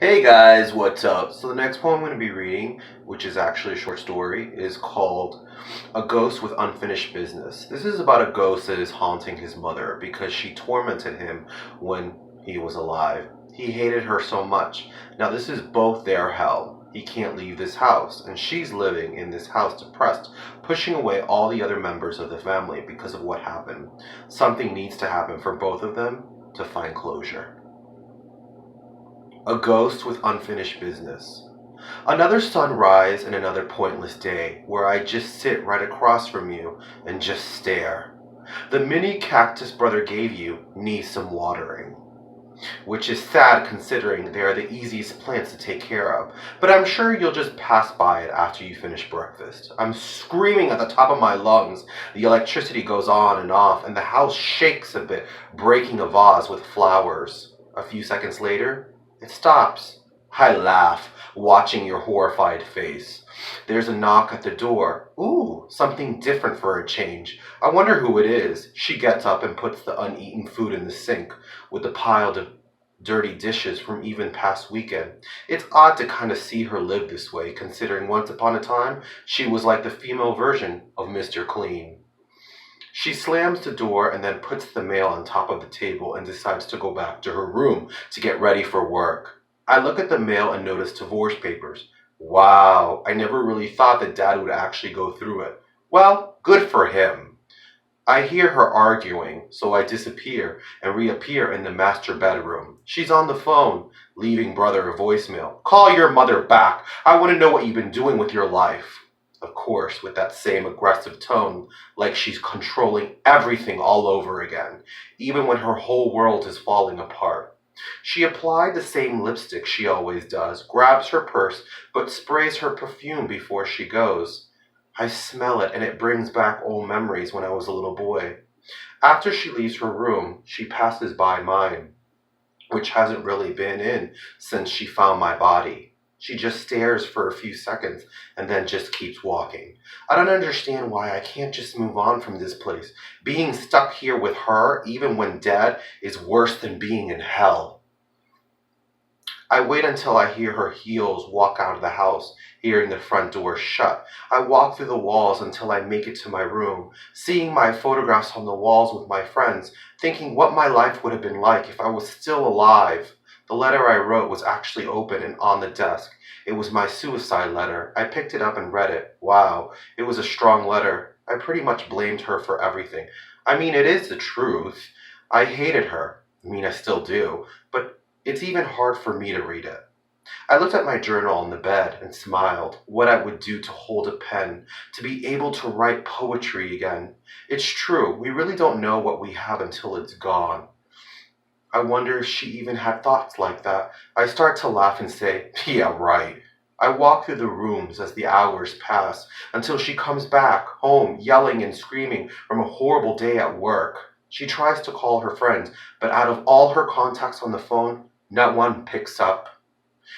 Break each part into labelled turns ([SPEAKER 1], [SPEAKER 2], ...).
[SPEAKER 1] Hey guys, what's up? So the next poem I'm going to be reading, which is actually a short story, is called A Ghost with Unfinished Business. This is about a ghost that is haunting his mother because she tormented him when he was alive. He hated her so much. Now this is both their hell. He can't leave this house, and she's living in this house depressed, pushing away all the other members of the family because of what happened. Something needs to happen for both of them to find closure. A ghost with unfinished business. Another sunrise and another pointless day where I just sit right across from you and just stare. The mini cactus brother gave you needs some watering, which is sad considering they are the easiest plants to take care of, but I'm sure you'll just pass by it after you finish breakfast. I'm screaming at the top of my lungs. The electricity goes on and off, and the house shakes a bit, breaking a vase with flowers. A few seconds later, it stops. I laugh, watching your horrified face. There's a knock at the door. Ooh, something different for a change. I wonder who it is. She gets up and puts the uneaten food in the sink with the pile of dirty dishes from even past weekend. It's odd to kind of see her live this way, considering once upon a time she was like the female version of Mr. Clean. She slams the door and then puts the mail on top of the table and decides to go back to her room to get ready for work. I look at the mail and notice divorce papers. Wow, I never really thought that Dad would actually go through it. Well, good for him. I hear her arguing, so I disappear and reappear in the master bedroom. She's on the phone, leaving brother a voicemail. Call your mother back. I want to know what you've been doing with your life. Of course, with that same aggressive tone, like she's controlling everything all over again, even when her whole world is falling apart. She applied the same lipstick she always does, grabs her purse, but sprays her perfume before she goes. I smell it and it brings back old memories when I was a little boy. After she leaves her room, she passes by mine, which hasn't really been in since she found my body. She just stares for a few seconds and then just keeps walking. I don't understand why I can't just move on from this place. Being stuck here with her, even when dead, is worse than being in hell. I wait until I hear her heels walk out of the house, hearing the front door shut. I walk through the walls until I make it to my room, seeing my photographs on the walls with my friends, thinking what my life would have been like if I was still alive. The letter I wrote was actually open and on the desk. It was my suicide letter. I picked it up and read it. Wow, it was a strong letter. I pretty much blamed her for everything. I mean, it is the truth. I hated her. I mean, I still do. But it's even hard for me to read it. I looked at my journal on the bed and smiled. What I would do to hold a pen, to be able to write poetry again. It's true, we really don't know what we have until it's gone. I wonder if she even had thoughts like that. I start to laugh and say, yeah, right. I walk through the rooms as the hours pass until she comes back home yelling and screaming from a horrible day at work. She tries to call her friends, but out of all her contacts on the phone, not one picks up.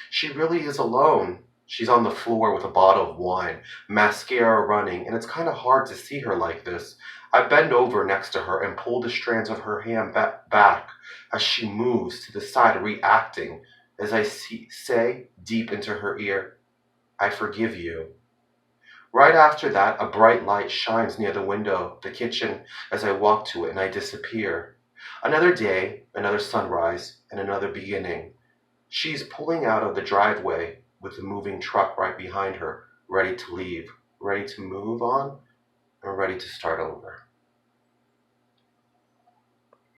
[SPEAKER 1] She really is alone. She's on the floor with a bottle of wine, mascara running, and it's kind of hard to see her like this. I bend over next to her and pull the strands of her hair back as she moves to the side, reacting as I say deep into her ear, I forgive you. Right after that, a bright light shines near the window, the kitchen, as I walk to it and I disappear. Another day, another sunrise, and another beginning. She's pulling out of the driveway with the moving truck right behind her, ready to leave, ready to move on, and ready to start over.